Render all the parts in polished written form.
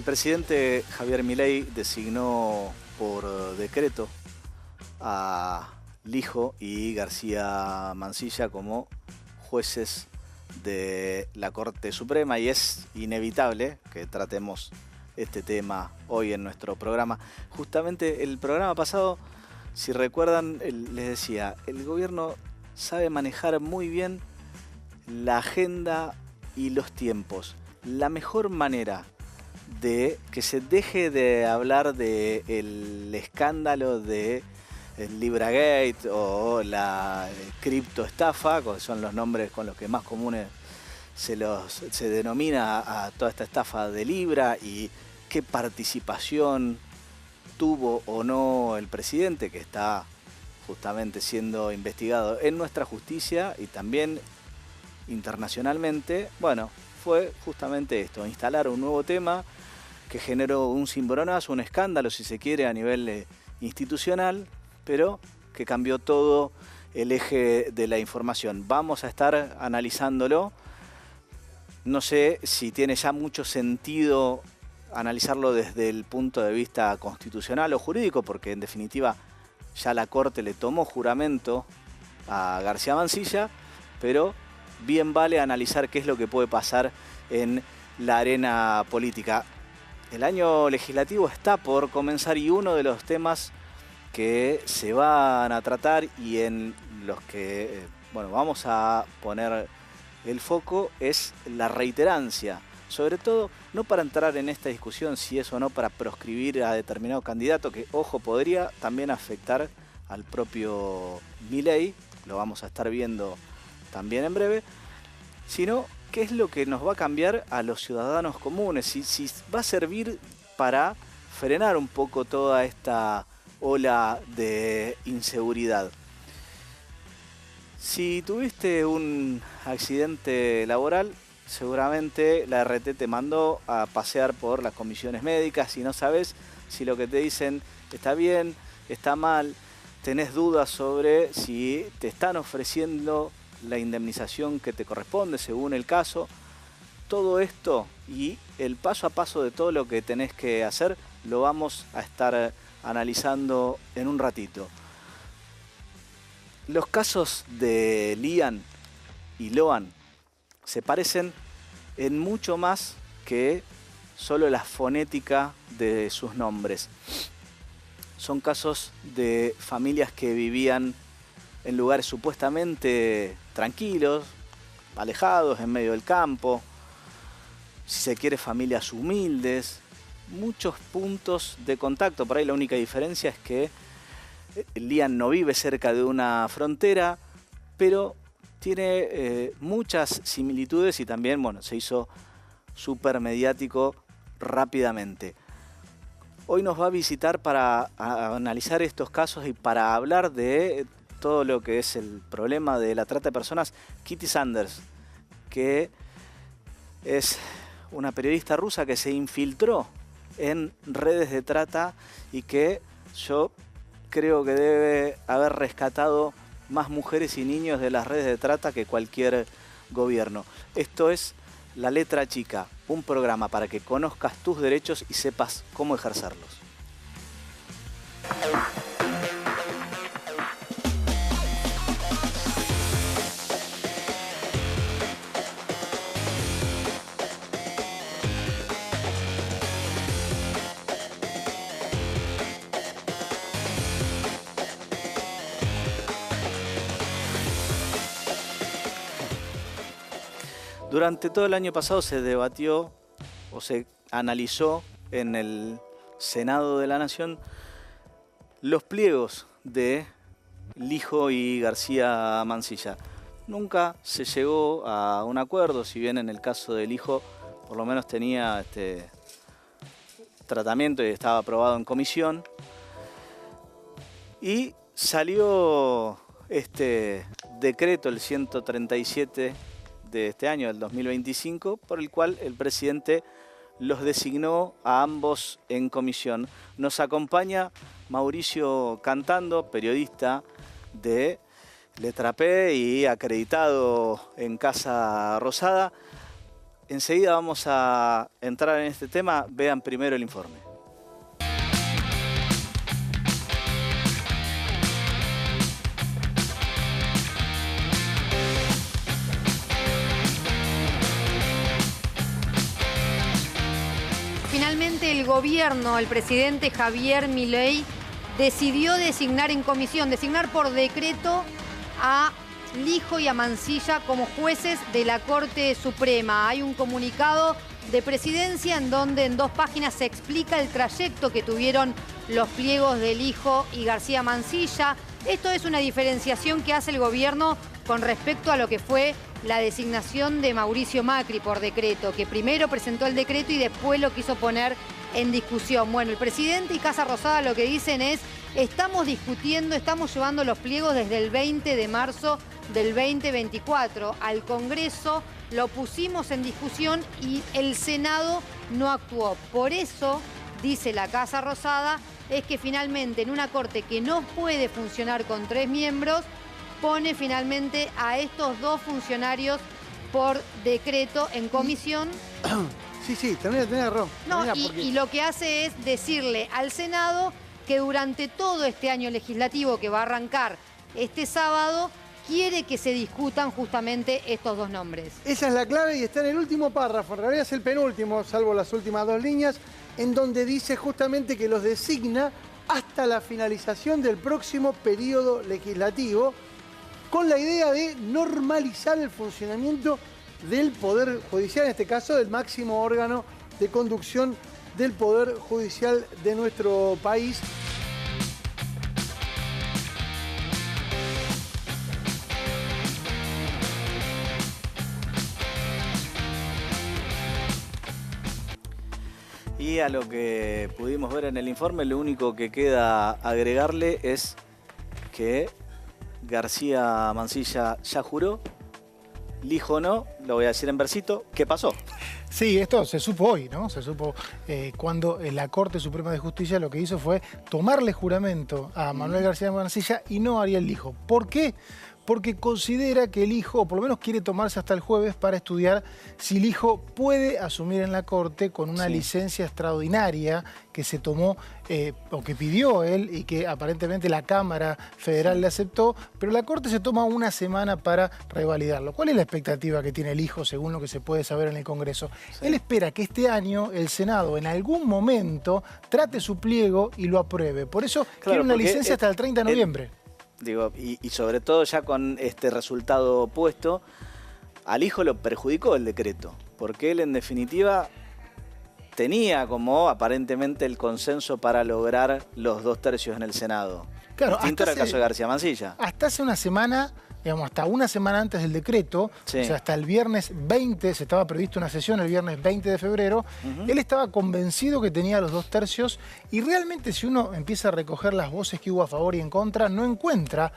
presidente Javier Milei designó por decreto a Lijo y García Mansilla como jueces de la Corte Suprema y es inevitable que tratemos este tema hoy en nuestro programa. Justamente el programa pasado, si recuerdan, les decía, el gobierno sabe manejar muy bien la agenda y los tiempos. La mejor manera de que se deje de hablar del escándalo de el LibraGate o la criptoestafa, que son los nombres con los que más comunes se denomina a toda esta estafa de Libra, y qué participación tuvo o no el presidente, que está justamente siendo investigado en nuestra justicia y también internacionalmente. Bueno, fue justamente esto, instalar un nuevo tema que generó un cimbronazo, un escándalo, si se quiere, a nivel institucional, pero que cambió todo el eje de la información. Vamos a estar analizándolo. No sé si tiene ya mucho sentido analizarlo desde el punto de vista constitucional o jurídico, porque en definitiva ya la Corte le tomó juramento a García Mansilla, pero bien vale analizar qué es lo que puede pasar en la arena política. El año legislativo está por comenzar y uno de los temas que se van a tratar y en los que vamos a poner el foco es la reiterancia. Sobre todo, no para entrar en esta discusión si es o no para proscribir a determinado candidato, que, ojo, podría también afectar al propio Milei, lo vamos a estar viendo también en breve, sino qué es lo que nos va a cambiar a los ciudadanos comunes, si va a servir para frenar un poco toda esta ola de inseguridad. Si tuviste un accidente laboral, seguramente la RT te mandó a pasear por las comisiones médicas y no sabes si lo que te dicen está bien, está mal, tenés dudas sobre si te están ofreciendo la indemnización que te corresponde según el caso. Todo esto y el paso a paso de todo lo que tenés que hacer lo vamos a estar analizando en un ratito. Los casos de Lian y Loan se parecen en mucho más que solo la fonética de sus nombres. Son casos de familias que vivían en lugares supuestamente tranquilos, alejados, en medio del campo, si se quiere, familias humildes, muchos puntos de contacto. Por ahí la única diferencia es que Lian no vive cerca de una frontera, pero tiene muchas similitudes y también se hizo súper mediático rápidamente. Hoy nos va a visitar para analizar estos casos y para hablar de todo lo que es el problema de la trata de personas, Kitty Sanders, que es una periodista rusa que se infiltró en redes de trata y que yo creo que debe haber rescatado más mujeres y niños de las redes de trata que cualquier gobierno. Esto es La Letra Chica, un programa para que conozcas tus derechos y sepas cómo ejercerlos. Durante todo el año pasado se debatió o se analizó en el Senado de la Nación los pliegos de Lijo y García Mansilla. Nunca se llegó a un acuerdo, si bien en el caso de Lijo por lo menos tenía tratamiento y estaba aprobado en comisión. Y salió este decreto, el 137 de este año, del 2025, por el cual el presidente los designó a ambos en comisión. Nos acompaña Mauricio Cantando, periodista de Letra P y acreditado en Casa Rosada. Enseguida vamos a entrar en este tema. Vean primero el informe. Finalmente el gobierno, el presidente Javier Milei, decidió designar en comisión, designar por decreto a Lijo y a Mansilla como jueces de la Corte Suprema. Hay un comunicado de presidencia en donde en 2 páginas se explica el trayecto que tuvieron los pliegos de Lijo y García Mansilla. Esto es una diferenciación que hace el gobierno con respecto a lo que fue la designación de Mauricio Macri por decreto, que primero presentó el decreto y después lo quiso poner en discusión. Bueno, el presidente y Casa Rosada lo que dicen es: estamos discutiendo, estamos llevando los pliegos desde el 20 de marzo del 2024 al Congreso, lo pusimos en discusión y el Senado no actuó. Por eso, dice la Casa Rosada, es que finalmente en una corte que no puede funcionar con 3 miembros, pone finalmente a estos 2 funcionarios por decreto en comisión. Sí, tenés razón. No, y lo que hace es decirle al Senado que durante todo este año legislativo que va a arrancar este sábado, quiere que se discutan justamente estos 2 nombres. Esa es la clave y está en el último párrafo, en realidad es el penúltimo, salvo las últimas 2 líneas, en donde dice justamente que los designa hasta la finalización del próximo periodo legislativo, con la idea de normalizar el funcionamiento del Poder Judicial, en este caso del máximo órgano de conducción del Poder Judicial de nuestro país. Y a lo que pudimos ver en el informe, lo único que queda agregarle es que García Mansilla ya juró, Lijo no, lo voy a decir en versito. ¿Qué pasó? Sí, esto se supo hoy, ¿no? Se supo cuando la Corte Suprema de Justicia lo que hizo fue tomarle juramento a Manuel García Mansilla y no a Ariel Lijo. ¿Por qué? Porque considera que el hijo, o por lo menos quiere tomarse hasta el jueves para estudiar si el hijo puede asumir en la Corte con una licencia extraordinaria que se tomó o que pidió él y que aparentemente la Cámara Federal le aceptó, pero la Corte se toma una semana para revalidarlo. ¿Cuál es la expectativa que tiene el hijo según lo que se puede saber en el Congreso? Él espera que este año el Senado en algún momento trate su pliego y lo apruebe. Por eso quiere una licencia hasta el 30 de noviembre. Digo, y sobre todo ya con este resultado opuesto, al hijo lo perjudicó el decreto, porque él en definitiva tenía como aparentemente el consenso para lograr los 2/3 en el Senado. Claro, distinto era el caso de García Mansilla. Hasta hace una semana, digamos, hasta una semana antes del decreto, o sea, hasta el viernes 20, se estaba previsto una sesión el viernes 20 de febrero, él estaba convencido que tenía los 2/3 y realmente si uno empieza a recoger las voces que hubo a favor y en contra, no encuentra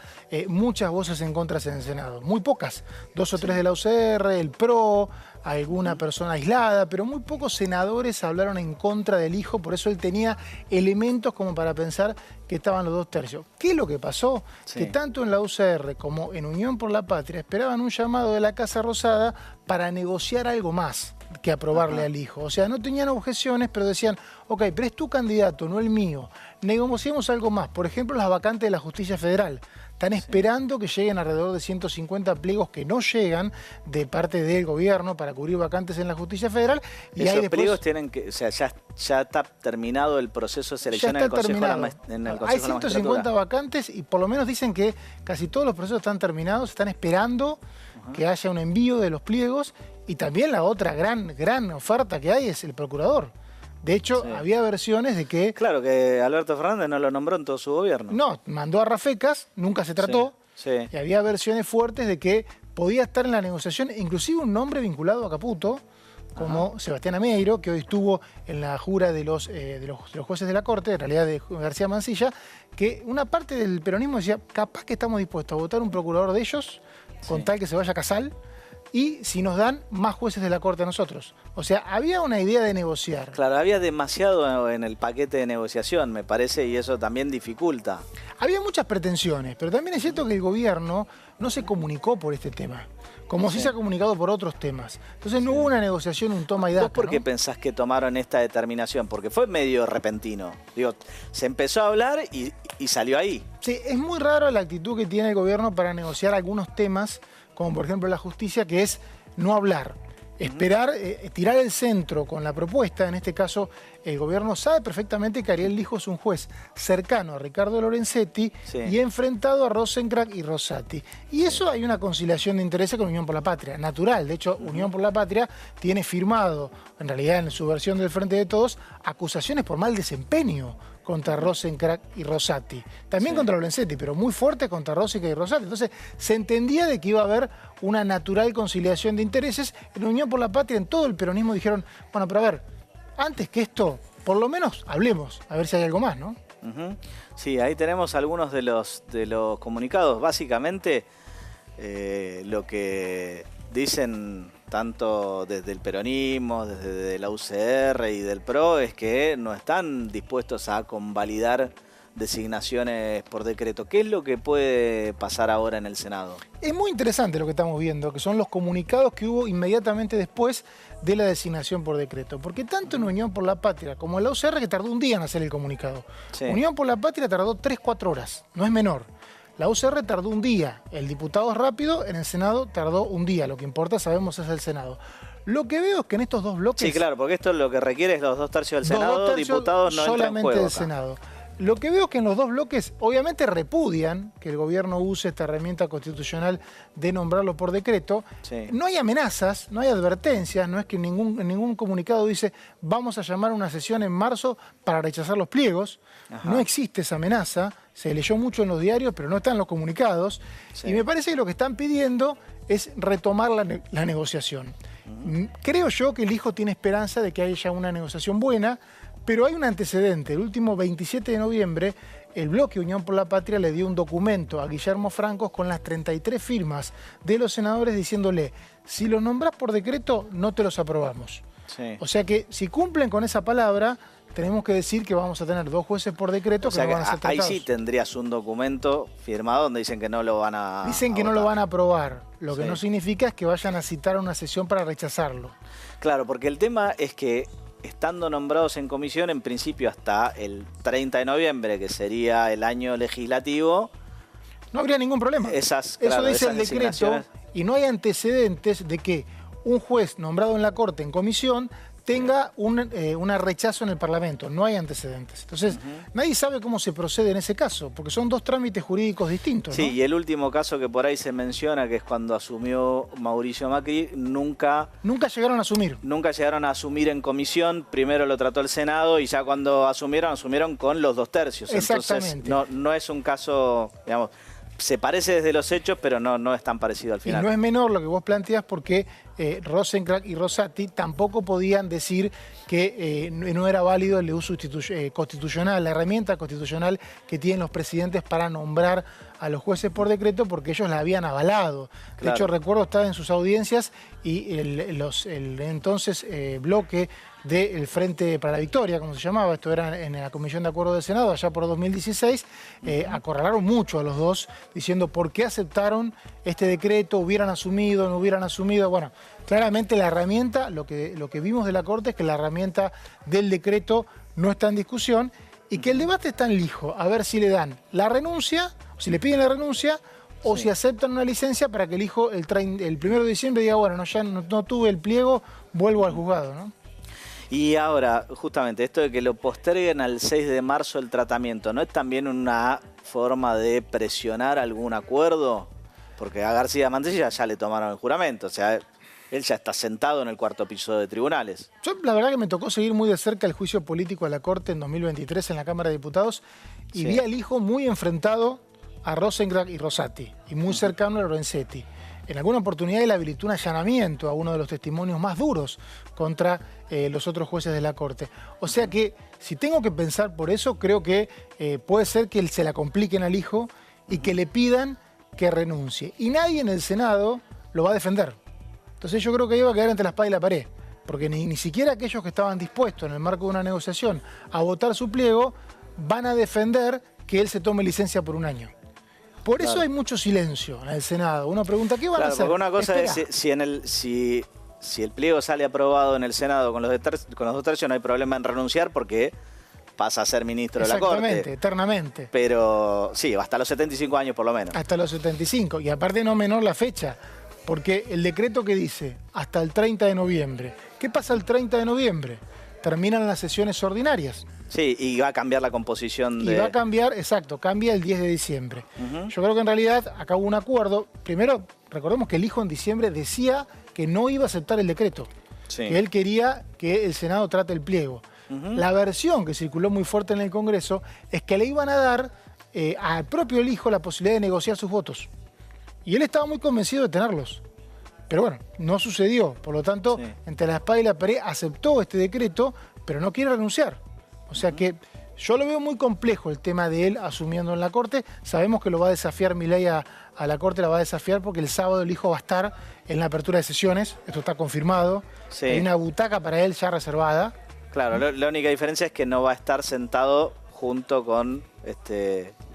muchas voces en contra en el Senado, muy pocas, 2 o 3 de la UCR, el PRO, alguna persona aislada, pero muy pocos senadores hablaron en contra del hijo, por eso él tenía elementos como para pensar que estaban los 2/3. ¿Qué es lo que pasó? Que tanto en la UCR como en Unión por la Patria esperaban un llamado de la Casa Rosada para negociar algo más que aprobarle al hijo. O sea, no tenían objeciones, pero decían, ok, pero es tu candidato, no el mío. Negociemos algo más. Por ejemplo, las vacantes de la Justicia Federal. Están esperando que lleguen alrededor de 150 pliegos que no llegan de parte del gobierno para cubrir vacantes en la Justicia Federal. Y esos ahí después, pliegos tienen que, o sea, ya está terminado el proceso de selección en el Consejo de la Magistratura. Hay 150 vacantes y por lo menos dicen que casi todos los procesos están terminados, están esperando que haya un envío de los pliegos. Y también la otra gran oferta que hay es el procurador. De hecho, había versiones de que... Claro, que Alberto Fernández no lo nombró en todo su gobierno. No, mandó a Rafecas, nunca se trató. Y había versiones fuertes de que podía estar en la negociación, inclusive un nombre vinculado a Caputo, como Sebastián Ameiro, que hoy estuvo en la jura de los jueces de la Corte, en realidad de García Mansilla, que una parte del peronismo decía, capaz que estamos dispuestos a votar un procurador de ellos, con tal que se vaya a Casal, y si nos dan más jueces de la Corte a nosotros. O sea, había una idea de negociar. Claro, había demasiado en el paquete de negociación, me parece, y eso también dificulta. Había muchas pretensiones, pero también es cierto que el gobierno no se comunicó por este tema, como sí se ha comunicado por otros temas. Entonces no hubo una negociación, un toma y daca. ¿Vos por qué ¿no? pensás que tomaron esta determinación? Porque fue medio repentino. Digo, se empezó a hablar y salió ahí. Sí, es muy raro la actitud que tiene el gobierno para negociar algunos temas, como por ejemplo la justicia, que es no hablar. Esperar, tirar el centro con la propuesta. En este caso, el gobierno sabe perfectamente que Ariel Lijo es un juez cercano a Ricardo Lorenzetti y enfrentado a Rosenkrantz y Rosati. Y eso hay una conciliación de intereses con Unión por la Patria, natural. De hecho, Unión por la Patria tiene firmado, en realidad en su versión del Frente de Todos, acusaciones por mal desempeño contra Rosenkrantz y Rosati. También contra Lorenzetti, pero muy fuerte contra Rosenkrantz y Rosati. Entonces, se entendía de que iba a haber una natural conciliación de intereses. En Unión por la Patria, en todo el peronismo, dijeron, bueno, pero a ver, antes que esto, por lo menos hablemos, a ver si hay algo más, ¿no? Sí, ahí tenemos algunos de los comunicados. Básicamente, lo que dicen tanto desde el peronismo, desde la UCR y del PRO, es que no están dispuestos a convalidar designaciones por decreto. ¿Qué es lo que puede pasar ahora en el Senado? Es muy interesante lo que estamos viendo, que son los comunicados que hubo inmediatamente después de la designación por decreto. Porque tanto en Unión por la Patria como en la UCR, que tardó un día en hacer el comunicado. Unión por la Patria tardó 3-4 horas, no es menor. La UCR tardó un día, el diputado es rápido, en el Senado tardó un día. Lo que importa, sabemos, es el Senado. Lo que veo es que en estos dos bloques... Sí, claro, porque esto lo que requiere es los 2 tercios del Senado, diputados no entran en solamente juego del acá. Senado. Lo que veo es que en los dos bloques, obviamente repudian que el gobierno use esta herramienta constitucional de nombrarlo por decreto. No hay amenazas, no hay advertencias, no es que en ningún comunicado dice vamos a llamar a una sesión en marzo para rechazar los pliegos. No existe esa amenaza, se leyó mucho en los diarios, pero no está en los comunicados. Y me parece que lo que están pidiendo es retomar la negociación. Creo yo que el hijo tiene esperanza de que haya una negociación buena, pero hay un antecedente. El último 27 de noviembre, el bloque Unión por la Patria le dio un documento a Guillermo Francos con las 33 firmas de los senadores diciéndole, si los nombrás por decreto, no te los aprobamos. O sea que si cumplen con esa palabra, tenemos que decir que vamos a tener 2 jueces por decreto que no van a ser tratados. Ahí sí tendrías un documento firmado donde dicen que no lo van a Dicen que no lo van a aprobar. Lo que no significa es que vayan a citar una sesión para rechazarlo. Claro, porque el tema es que estando nombrados en comisión, en principio hasta el 30 de noviembre, que sería el año legislativo, no habría ningún problema. Eso dice el decreto, y no hay antecedentes de que un juez nombrado en la Corte en comisión tenga un rechazo en el Parlamento. No hay antecedentes. Entonces, nadie sabe cómo se procede en ese caso, porque son 2 trámites jurídicos distintos, ¿no? Sí, y el último caso que por ahí se menciona, que es cuando asumió Mauricio Macri, nunca llegaron a asumir. Nunca llegaron a asumir en comisión. Primero lo trató el Senado y ya cuando asumieron con los 2 tercios. Exactamente. Entonces, no es un caso, digamos, se parece desde los hechos, pero no es tan parecido al final. Y no es menor lo que vos planteás porque Rosenkrantz y Rosati tampoco podían decir que no era válido el uso constitucional, la herramienta constitucional que tienen los presidentes para nombrar a los jueces por decreto, porque ellos la habían avalado. De hecho, recuerdo estar en sus audiencias y el entonces bloque del Frente para la Victoria, como se llamaba, esto era en la Comisión de Acuerdo del Senado, allá por 2016, acorralaron mucho a los dos, diciendo por qué aceptaron este decreto, hubieran asumido, no hubieran asumido. Bueno, claramente la herramienta, lo que vimos de la Corte es que la herramienta del decreto no está en discusión y que el debate está en lijo, a ver si le dan la renuncia, si le piden la renuncia, o si aceptan una licencia para que el hijo el 1 de diciembre diga, bueno, ya no tuve el pliego, vuelvo al juzgado, ¿no? Y ahora, justamente, esto de que lo posterguen al 6 de marzo el tratamiento, ¿no es también una forma de presionar algún acuerdo? Porque a García Mancilla ya le tomaron el juramento, o sea, él ya está sentado en el 4º piso de tribunales. Yo la verdad que me tocó seguir muy de cerca el juicio político de la Corte en 2023 en la Cámara de Diputados y vi al hijo muy enfrentado a Rosenkrantz y Rosati y muy cercano a Lorenzetti. En alguna oportunidad él habilitó un allanamiento a uno de los testimonios más duros contra los otros jueces de la Corte. O sea que, si tengo que pensar por eso, creo que puede ser que se la compliquen al hijo y que le pidan que renuncie. Y nadie en el Senado lo va a defender. Entonces yo creo que iba a quedar entre la espada y la pared, porque ni siquiera aquellos que estaban dispuestos en el marco de una negociación a votar su pliego van a defender que él se tome licencia por un año. Por eso hay mucho silencio en el Senado. Uno pregunta, ¿qué van a hacer? Porque una cosa es si el pliego sale aprobado en el Senado con los dos tercios, no hay problema en renunciar porque pasa a ser ministro de la Corte. Exactamente, eternamente. Pero sí, hasta los 75 años por lo menos. Hasta los 75. Y aparte no menor la fecha, porque el decreto que dice hasta el 30 de noviembre. ¿Qué pasa el 30 de noviembre? Terminan las sesiones ordinarias. Sí, y va a cambiar la composición de... Y va a cambiar, exacto, cambia el 10 de diciembre. Yo creo que en realidad acá hubo un acuerdo. Primero, recordemos que el hijo en diciembre decía que no iba a aceptar el decreto. Sí. Que él quería que el Senado trate el pliego. La versión que circuló muy fuerte en el Congreso es que le iban a dar al propio hijo la posibilidad de negociar sus votos. Y él estaba muy convencido de tenerlos. Pero bueno, no sucedió. Por lo tanto, entre la espada y la pared aceptó este decreto, pero no quiere renunciar. O sea que yo lo veo muy complejo el tema de él asumiendo en la Corte. Sabemos que lo va a desafiar Milei a la Corte, la va a desafiar porque el sábado el hijo va a estar en la apertura de sesiones. Esto está confirmado. Sí. Hay una butaca para él ya reservada. Claro, la única diferencia es que no va a estar sentado junto con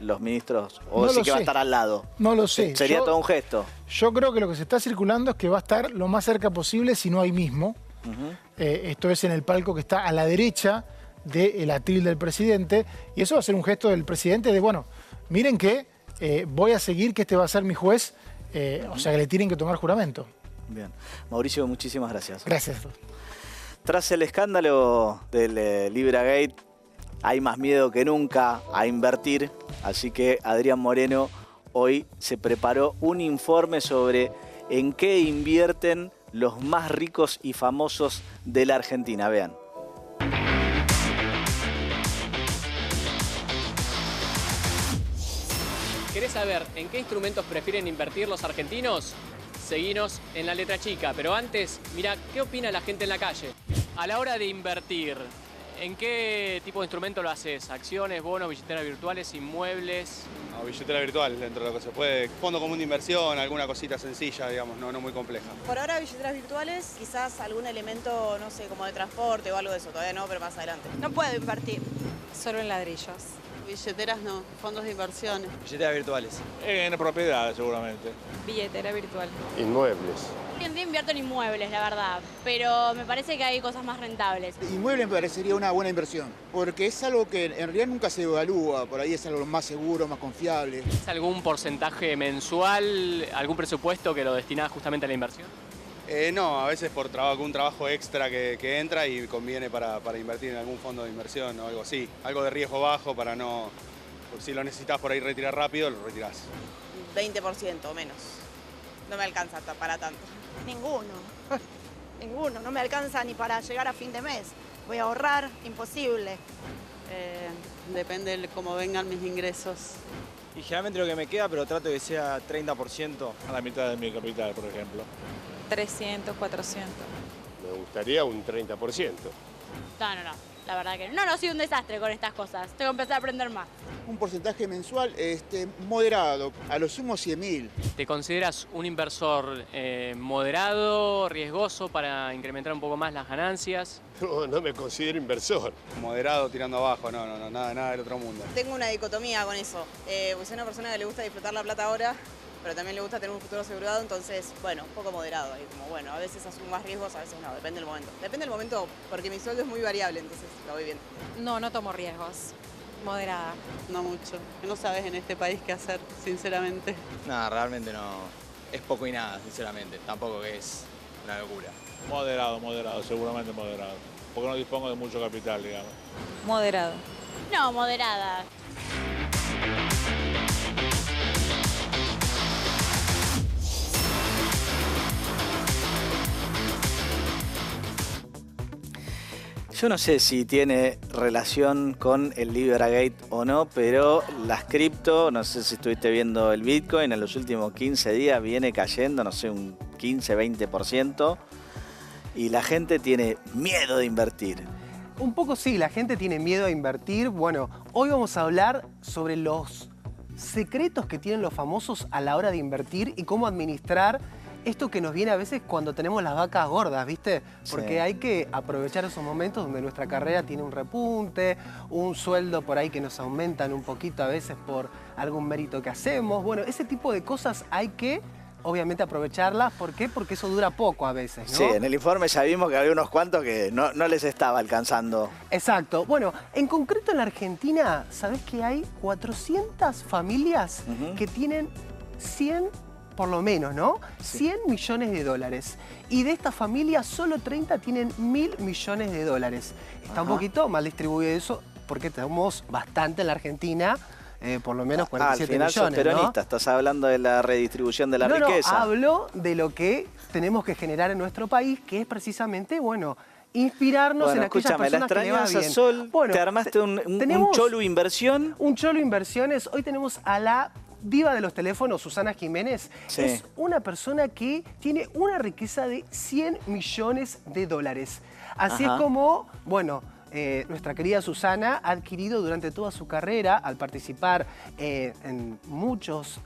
los ministros, o sí que va a estar al lado. No lo sé. Sería todo un gesto. Yo creo que lo que se está circulando es que va a estar lo más cerca posible, si no ahí mismo. Esto es en el palco que está a la derecha del atril del presidente, y eso va a ser un gesto del presidente de, bueno, miren que voy a seguir, que este va a ser mi juez, o sea que le tienen que tomar juramento. Bien. Mauricio, muchísimas gracias. Gracias. Tras el escándalo del LibraGate, hay más miedo que nunca a invertir, así que Adrián Moreno hoy se preparó un informe sobre en qué invierten los más ricos y famosos de la Argentina. Vean. ¿Querés saber en qué instrumentos prefieren invertir los argentinos? Seguinos en La Letra Chica, pero antes, mira, ¿qué opina la gente en la calle? A la hora de invertir, ¿en qué tipo de instrumento lo haces? ¿Acciones, bonos, billeteras virtuales, inmuebles? No, billetera virtual, dentro de lo que se puede. Fondo común de inversión, alguna cosita sencilla, digamos, no muy compleja. Por ahora billeteras virtuales, quizás algún elemento, no sé, como de transporte o algo de eso. Todavía no, pero más adelante. No puedo invertir, solo en ladrillos. Billeteras no, fondos de inversiones. Billeteras virtuales. En propiedades, seguramente. Billetera virtual. Inmuebles. Hoy en día invierto en inmuebles, la verdad, pero me parece que hay cosas más rentables. Inmuebles me parecería una buena inversión, porque es algo que en realidad nunca se evalúa, por ahí es algo más seguro, más confiable. ¿Es algún porcentaje mensual, algún presupuesto que lo destinás justamente a la inversión? No, a veces por algún trabajo extra que entra y conviene para invertir en algún fondo de inversión o algo así. Algo de riesgo bajo para no... Si lo necesitas por ahí retirar rápido, lo retirás. 20% o menos. No me alcanza para tanto. Ninguno. Ninguno. No me alcanza ni para llegar a fin de mes. Voy a ahorrar, imposible. Depende de cómo vengan mis ingresos. Y generalmente lo que me queda, pero trato que sea 30%. A la mitad de mi capital, por ejemplo. 300, 400. Me gustaría un 30%. No. La verdad que no, soy un desastre con estas cosas. Tengo que empezar a aprender más. Un porcentaje mensual moderado, a lo sumo 100.000. ¿Te consideras un inversor moderado, riesgoso para incrementar un poco más las ganancias? No me considero inversor. Moderado, tirando abajo, no, nada del otro mundo. Tengo una dicotomía con eso. Pues soy una persona que le gusta disfrutar la plata ahora, pero también le gusta tener un futuro asegurado, entonces, bueno, un poco moderado. Y como, bueno, a veces asumo más riesgos, a veces no, depende del momento. Depende del momento porque mi sueldo es muy variable, entonces lo voy bien. No tomo riesgos. Moderada. No mucho. No sabes en este país qué hacer, sinceramente. No, realmente no. Es poco y nada, sinceramente. Tampoco que es una locura. Moderado, seguramente moderado. Porque no dispongo de mucho capital, digamos. Moderado. No, moderada. Yo no sé si tiene relación con el LibraGate o no, pero las cripto, no sé si estuviste viendo el Bitcoin, en los últimos 15 días viene cayendo, no sé, un 15-20%, y la gente tiene miedo de invertir. Un poco sí, la gente tiene miedo a invertir. Bueno, hoy vamos a hablar sobre los secretos que tienen los famosos a la hora de invertir y cómo administrar esto que nos viene a veces cuando tenemos las vacas gordas, ¿viste? Porque Sí. hay que aprovechar esos momentos donde nuestra carrera tiene un repunte, un sueldo por ahí que nos aumentan un poquito a veces por algún mérito que hacemos. Bueno, ese tipo de cosas hay que, obviamente, aprovecharlas. ¿Por qué? Porque eso dura poco a veces, ¿no? Sí, en el informe ya vimos que había unos cuantos que no les estaba alcanzando. Exacto. Bueno, en concreto en la Argentina, ¿sabés que hay 400 familias que tienen 100, por lo menos, ¿no? 100 millones de dólares. Y de estas familias, solo 30 tienen 1.000 millones de dólares. Está un poquito mal distribuido eso, porque tenemos bastante en la Argentina, por lo menos 47 al final millones, sos peronista, ¿no? estás hablando de la redistribución de la riqueza. No, hablo de lo que tenemos que generar en nuestro país, que es precisamente, bueno, inspirarnos en aquellas personas que le va bien. Sol, Bueno, te armaste un Cholu Inversión. Un Cholu Inversiones. Hoy tenemos a la diva de los teléfonos, Susana Jiménez. Sí. Es una persona que tiene una riqueza de 100 millones de dólares. Así es como, bueno, nuestra querida Susana ha adquirido durante toda su carrera, al participar en muchos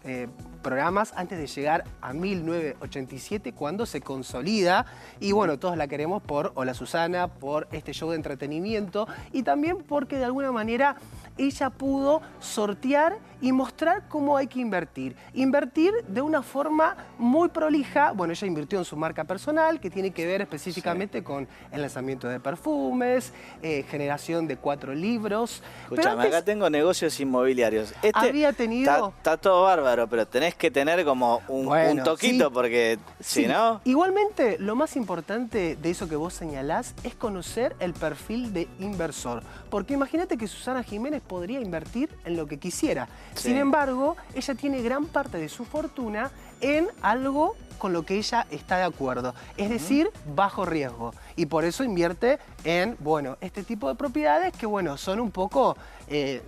programas, antes de llegar a 1987, cuando se consolida. Y bueno, todos la queremos por Hola Susana, por este show de entretenimiento y también porque de alguna manera ella pudo sortear y mostrar cómo hay que invertir. Invertir de una forma muy prolija. Bueno, ella invirtió en su marca personal, que tiene que ver específicamente con el lanzamiento de perfumes, generación de 4 libros. Escuchame, acá tengo negocios inmobiliarios. Había tenido... Está todo bárbaro, pero tenés que tener como un toquito, sí, porque si no... Igualmente, lo más importante de eso que vos señalás es conocer el perfil de inversor. Porque imagínate que Susana Jiménez podría invertir en lo que quisiera. Sí. Sin embargo, ella tiene gran parte de su fortuna en algo con lo que ella está de acuerdo. Es decir, bajo riesgo. Y por eso invierte en, bueno, este tipo de propiedades que, bueno, son un poco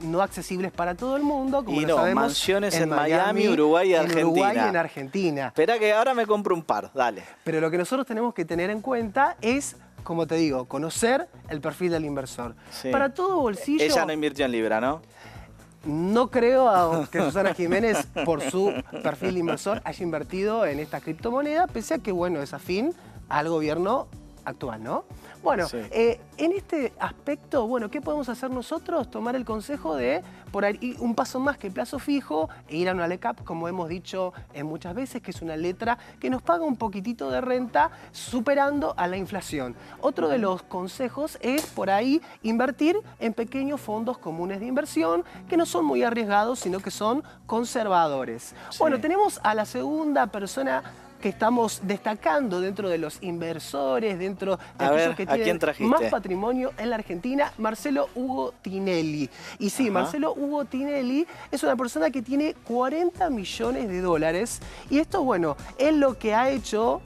no accesibles para todo el mundo, como Y lo sabemos, mansiones en Miami, Uruguay y Argentina. En Uruguay y en Argentina. Espera que ahora me compro un par, dale. Pero lo que nosotros tenemos que tener en cuenta es, como te digo, conocer el perfil del inversor. Sí. Para todo bolsillo... Ella no invirtió en Libra, ¿no? No creo que Susana Jiménez, por su perfil inversor, haya invertido en esta criptomoneda, pese a que, bueno, es afín al gobierno actual, ¿no? Bueno, Sí. En este aspecto, bueno, ¿qué podemos hacer nosotros? Tomar el consejo de, por ahí, un paso más que el plazo fijo, e ir a una LECAP, como hemos dicho muchas veces, que es una letra que nos paga un poquitito de renta, superando a la inflación. Otro de los consejos es, por ahí, invertir en pequeños fondos comunes de inversión, que no son muy arriesgados, sino que son conservadores. Sí. Bueno, tenemos a la segunda persona que estamos destacando dentro de los inversores, dentro de aquellos que ¿a quién tienen trajiste? más patrimonio en la Argentina, Marcelo Hugo Tinelli. Y sí, Ajá. Marcelo Hugo Tinelli es una persona que tiene 40 millones de dólares. Y esto, bueno, es lo que ha hecho...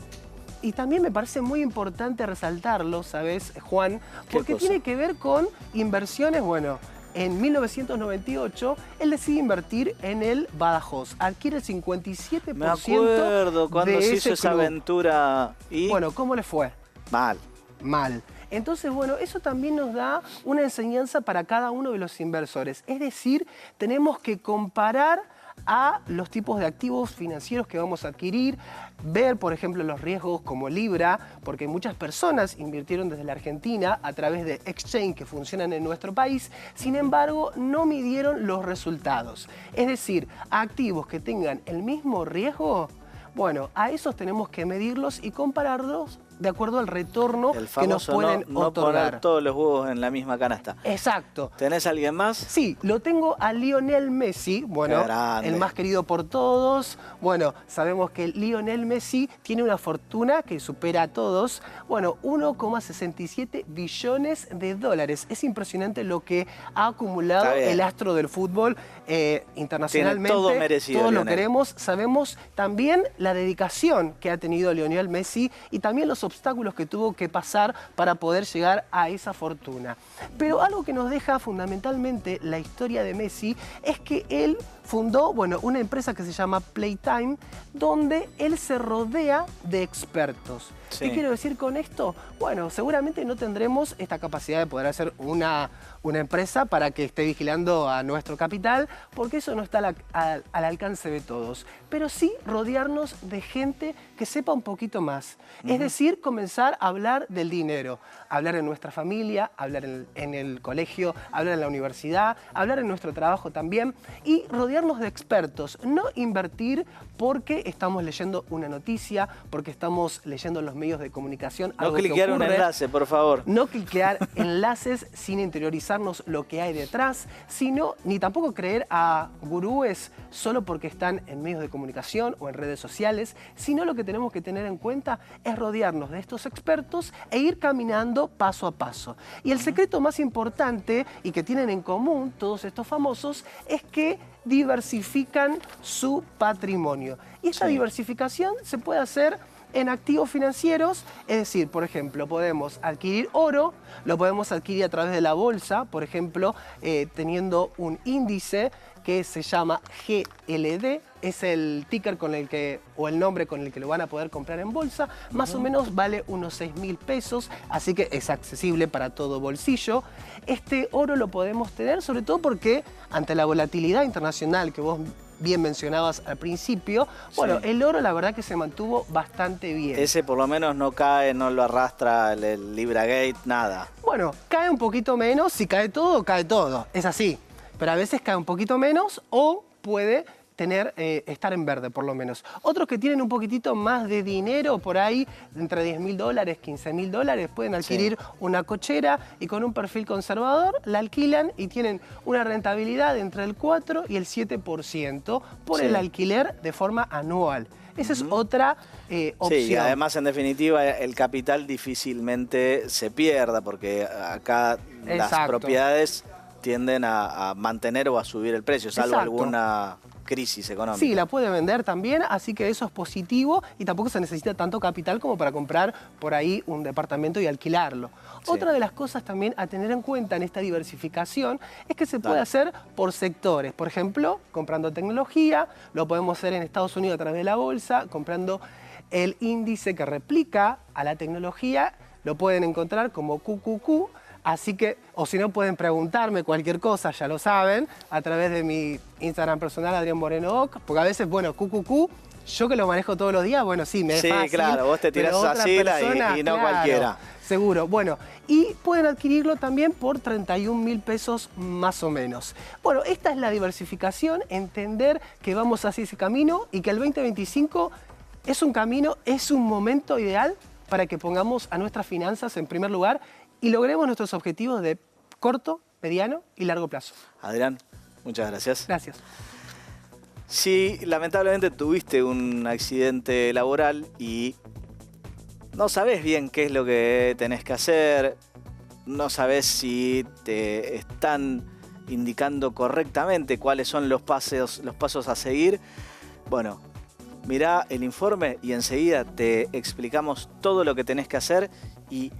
Y también me parece muy importante resaltarlo, ¿sabes, Juan? Porque cosa? tiene que ver con inversiones, bueno... En 1998, él decide invertir en el Badajoz. Adquiere el 57% Me acuerdo cuando de se ese hizo esa club. aventura y... Bueno, ¿cómo le fue? Mal. Mal. Entonces, bueno, eso también nos da una enseñanza para cada uno de los inversores. Es decir, tenemos que comparar a los tipos de activos financieros que vamos a adquirir, ver, por ejemplo, los riesgos como Libra, porque muchas personas invirtieron desde la Argentina a través de exchange que funcionan en nuestro país, sin embargo, no midieron los resultados. Es decir, activos que tengan el mismo riesgo, bueno, a esos tenemos que medirlos y compararlos de acuerdo al retorno El que nos famoso pueden no otorgar. poner todos los huevos en la misma canasta. Exacto. ¿Tenés a alguien más? Sí, lo tengo a Lionel Messi, bueno, Qué grande. el más querido por todos. Bueno, sabemos que Lionel Messi tiene una fortuna que supera a todos. Bueno, 1,67 billones de dólares. Es impresionante lo que ha acumulado Está bien. el astro del fútbol internacionalmente. Tiene todo merecido, Todos lo Lionel. queremos. Sabemos también la dedicación que ha tenido Lionel Messi y también los obstáculos que tuvo que pasar para poder llegar a esa fortuna. Pero algo que nos deja fundamentalmente la historia de Messi es que él fundó, bueno, una empresa que se llama Playtime, donde él se rodea de expertos. Sí. ¿Qué quiero decir con esto? Bueno, seguramente no tendremos esta capacidad de poder hacer una empresa para que esté vigilando a nuestro capital, porque eso no está al alcance de todos. Pero sí rodearnos de gente que sepa un poquito más. Es decir, comenzar a hablar del dinero. Hablar en nuestra familia, hablar en el colegio, hablar en la universidad, hablar en nuestro trabajo también. Y rodearnos de expertos. No invertir porque estamos leyendo una noticia, porque estamos leyendo en los medios de comunicación. No cliquear un enlace, por favor. No cliquear enlaces sin interiorizarnos lo que hay detrás, sino ni tampoco creer a gurúes solo porque están en medios de comunicación o en redes sociales, sino lo que tenemos que tener en cuenta es rodearnos de estos expertos e ir caminando paso a paso. Y el secreto más importante y que tienen en común todos estos famosos es que diversifican su patrimonio. Y esta diversificación se puede hacer en activos financieros, es decir, por ejemplo, podemos adquirir oro, lo podemos adquirir a través de la bolsa, por ejemplo, teniendo un índice que se llama GLD, es el ticker con el que, o el nombre con el que lo van a poder comprar en bolsa, más o menos vale unos 6.000 pesos, así que es accesible para todo bolsillo. Este oro lo podemos tener sobre todo porque ante la volatilidad internacional que vos bien mencionabas al principio, bueno, el oro la verdad que se mantuvo bastante bien. Ese por lo menos no cae, no lo arrastra el Libragate, nada. Bueno, cae un poquito menos, si cae todo, es así. Pero a veces cae un poquito menos o puede estar en verde por lo menos. Otros que tienen un poquitito más de dinero por ahí, entre $10.000, $15.000, pueden adquirir una cochera y con un perfil conservador la alquilan y tienen una rentabilidad entre el 4 y el 7% por el alquiler de forma anual. Esa es otra opción. Sí, y además en definitiva el capital difícilmente se pierda porque acá las propiedades tienden a mantener o a subir el precio, salvo alguna crisis económica. Sí, la puede vender también, así que eso es positivo y tampoco se necesita tanto capital como para comprar por ahí un departamento y alquilarlo. Otra de las cosas también a tener en cuenta en esta diversificación es que se puede hacer por sectores. Por ejemplo, comprando tecnología, lo podemos hacer en Estados Unidos a través de la bolsa, comprando el índice que replica a la tecnología, lo pueden encontrar como QQQ. Así que, o si no, pueden preguntarme cualquier cosa, ya lo saben, a través de mi Instagram personal, Adrián Moreno Oc, porque a veces, bueno, QQQ, yo que lo manejo todos los días, bueno, sí, me es fácil. Sí, claro, vos te tirás así y no cualquiera. Seguro, bueno, y pueden adquirirlo también por 31.000 pesos más o menos. Bueno, esta es la diversificación, entender que vamos hacia ese camino y que el 2025 es un camino, es un momento ideal para que pongamos a nuestras finanzas en primer lugar y logremos nuestros objetivos de corto, mediano y largo plazo. Adrián, muchas gracias. Gracias. Si lamentablemente tuviste un accidente laboral y no sabés bien qué es lo que tenés que hacer, no sabés si te están indicando correctamente cuáles son los pasos a seguir, bueno, mirá el informe y enseguida te explicamos todo lo que tenés que hacer y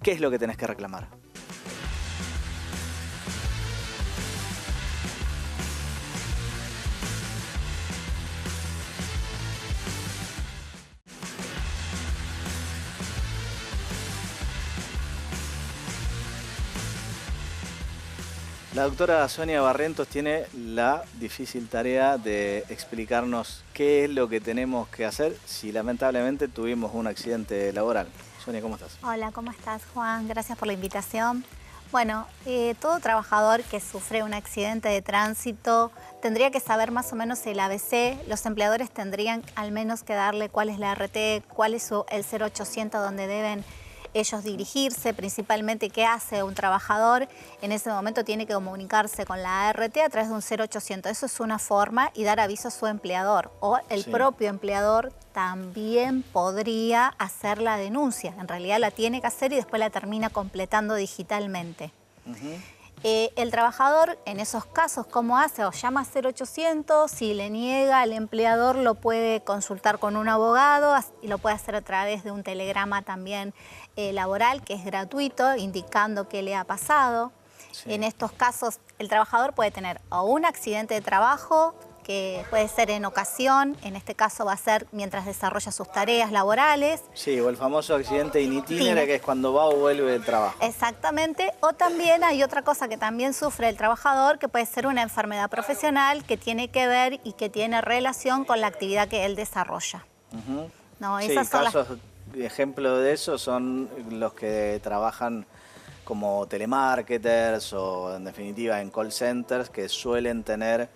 qué es lo que tenés que reclamar. La doctora Sonia Barrientos tiene la difícil tarea de explicarnos qué es lo que tenemos que hacer si lamentablemente tuvimos un accidente laboral. Sonia, ¿cómo estás? Hola, ¿cómo estás, Juan? Gracias por la invitación. Bueno, todo trabajador que sufre un accidente de tránsito tendría que saber más o menos el ABC. Los empleadores tendrían al menos que darle cuál es la RT, cuál es el 0800 donde deben ellos dirigirse, principalmente qué hace un trabajador. En ese momento tiene que comunicarse con la ART a través de un 0800. Eso es una forma y dar aviso a su empleador. O el propio empleador también podría hacer la denuncia. En realidad la tiene que hacer y después la termina completando digitalmente. El trabajador en esos casos, ¿cómo hace? O llama a 0800, si le niega, el empleador lo puede consultar con un abogado y lo puede hacer a través de un telegrama también laboral, que es gratuito, indicando qué le ha pasado. Sí. En estos casos, el trabajador puede tener o un accidente de trabajo, que puede ser en ocasión, en este caso va a ser mientras desarrolla sus tareas laborales. Sí, o el famoso accidente in itinere, que es cuando va o vuelve del trabajo. Exactamente, o también hay otra cosa que también sufre el trabajador, que puede ser una enfermedad profesional que tiene que ver y que tiene relación con la actividad que él desarrolla. No, sí, esas son casos, ejemplo de eso son los que trabajan como telemarketers o en definitiva en call centers, que suelen tener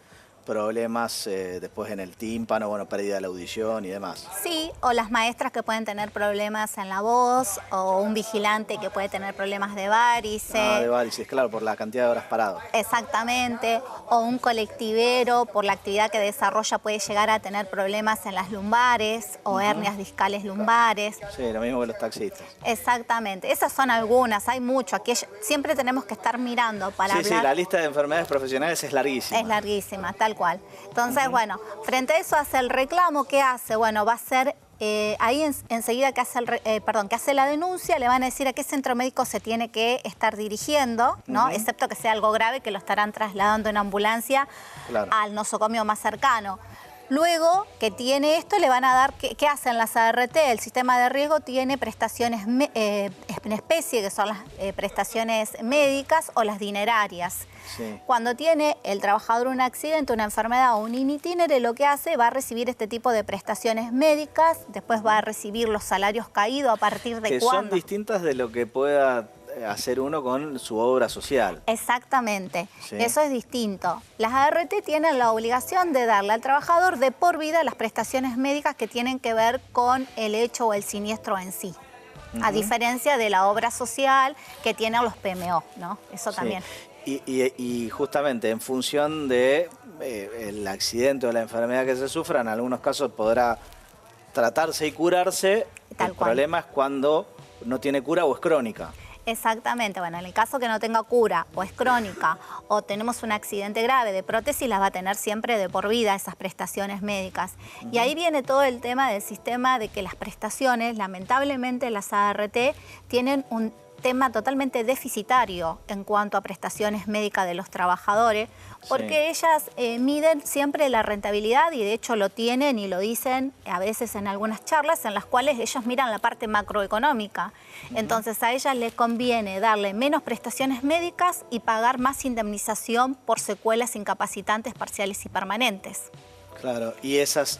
problemas después en el tímpano, bueno, pérdida de la audición y demás. Sí, o las maestras que pueden tener problemas en la voz, o un vigilante que puede tener problemas de varices. Ah, de varices, claro, por la cantidad de horas parado. Exactamente, o un colectivero, por la actividad que desarrolla, puede llegar a tener problemas en las lumbares o hernias discales lumbares. Sí, lo mismo que los taxistas. Exactamente, esas son algunas, hay mucho. Aquí siempre tenemos que estar mirando para hablar. Sí, la lista de enfermedades profesionales es larguísima. Es larguísima, tal cual. Entonces, bueno, frente a eso hace el reclamo. ¿Qué hace? Bueno, va a ser ahí enseguida que hace la denuncia, le van a decir a qué centro médico se tiene que estar dirigiendo, ¿no? Excepto que sea algo grave, que lo estarán trasladando en ambulancia al nosocomio más cercano. Luego que tiene esto, le van a dar, ¿qué hacen las ART? El sistema de riesgo tiene prestaciones en especie, que son las prestaciones médicas o las dinerarias. Sí. Cuando tiene el trabajador un accidente, una enfermedad o un in itinere, lo que hace va a recibir este tipo de prestaciones médicas, después va a recibir los salarios caídos a partir de que cuándo. Son distintas de lo que pueda hacer uno con su obra social. Exactamente, sí. Eso es distinto. Las ART tienen la obligación de darle al trabajador de por vida las prestaciones médicas que tienen que ver con el hecho o el siniestro en sí. A diferencia de la obra social que tienen los PMO, ¿no? Eso también. Y justamente en función de el accidente o la enfermedad que se sufra, en algunos casos podrá tratarse y curarse. El problema es cuando no tiene cura o es crónica. Exactamente, bueno, en el caso que no tenga cura o es crónica o tenemos un accidente grave de prótesis, las va a tener siempre de por vida esas prestaciones médicas. Y ahí viene todo el tema del sistema de que las prestaciones, lamentablemente las ART, tienen un tema totalmente deficitario en cuanto a prestaciones médicas de los trabajadores, porque ellas miden siempre la rentabilidad y de hecho lo tienen y lo dicen a veces en algunas charlas en las cuales ellos miran la parte macroeconómica. Entonces a ellas les conviene darle menos prestaciones médicas y pagar más indemnización por secuelas incapacitantes parciales y permanentes. Claro, y esas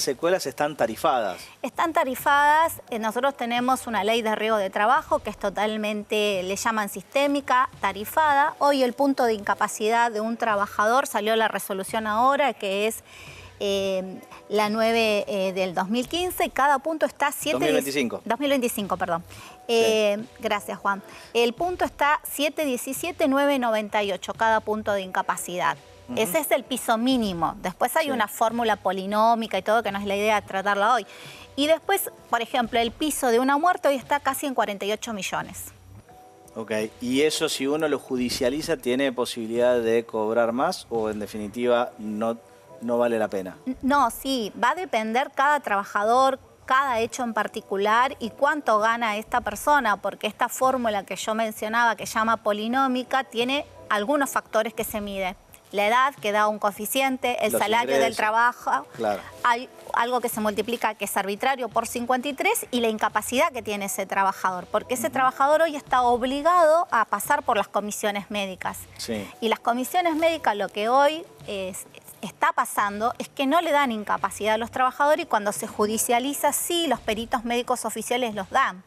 secuelas están tarifadas. Están tarifadas, nosotros tenemos una ley de riesgo de trabajo que es totalmente, le llaman sistémica, tarifada. Hoy el punto de incapacidad de un trabajador, salió la resolución ahora, que es la 9 del 2015, y cada punto está 2025, perdón. Gracias, Juan. El punto está 717.998, cada punto de incapacidad. Ese es el piso mínimo. Después hay una fórmula polinómica y todo, que no es la idea de tratarla hoy. Y después, por ejemplo, el piso de una muerte hoy está casi en 48 millones. Ok, y eso si uno lo judicializa, ¿tiene posibilidad de cobrar más o en definitiva no vale la pena? No, sí, va a depender cada trabajador, cada hecho en particular y cuánto gana esta persona, porque esta fórmula que yo mencionaba, que se llama polinómica, tiene algunos factores que se miden. La edad, que da un coeficiente, el salario del trabajo, hay algo que se multiplica, que es arbitrario, por 53, y la incapacidad que tiene ese trabajador, porque ese trabajador hoy está obligado a pasar por las comisiones médicas. Y las comisiones médicas, lo que hoy está pasando es que no le dan incapacidad a los trabajadores, y cuando se judicializa, sí, los peritos médicos oficiales los dan.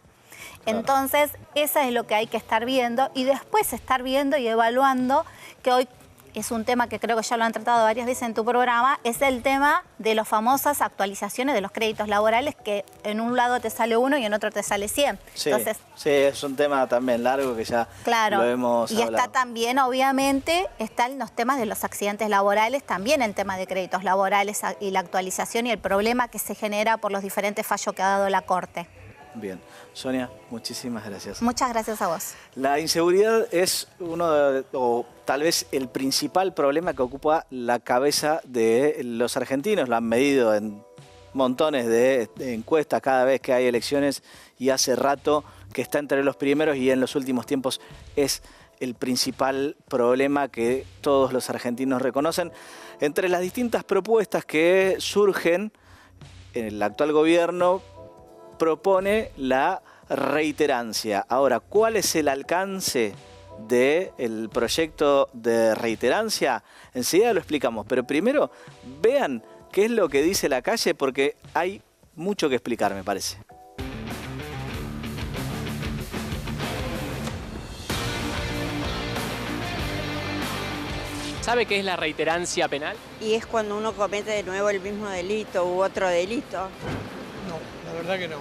Entonces, eso es lo que hay que estar viendo, y después estar viendo y evaluando, que hoy es un tema que creo que ya lo han tratado varias veces en tu programa, es el tema de las famosas actualizaciones de los créditos laborales, que en un lado te sale 1 y en otro te sale 100. Sí, entonces, sí, es un tema también largo que ya lo hemos hablado. Está también, obviamente, están los temas de los accidentes laborales, también el tema de créditos laborales y la actualización y el problema que se genera por los diferentes fallos que ha dado la Corte. Bien. Sonia, muchísimas gracias. Muchas gracias a vos. La inseguridad es o tal vez el principal problema que ocupa la cabeza de los argentinos. Lo han medido en montones de encuestas cada vez que hay elecciones y hace rato que está entre los primeros y en los últimos tiempos es el principal problema que todos los argentinos reconocen. Entre las distintas propuestas que surgen, el actual gobierno propone la reiterancia. Ahora, ¿cuál es el alcance del proyecto de reiterancia? Enseguida lo explicamos, pero primero vean qué es lo que dice la calle, porque hay mucho que explicar, me parece. ¿Sabe qué es la reiterancia penal? Y es cuando uno comete de nuevo el mismo delito u otro delito. No, la verdad que no.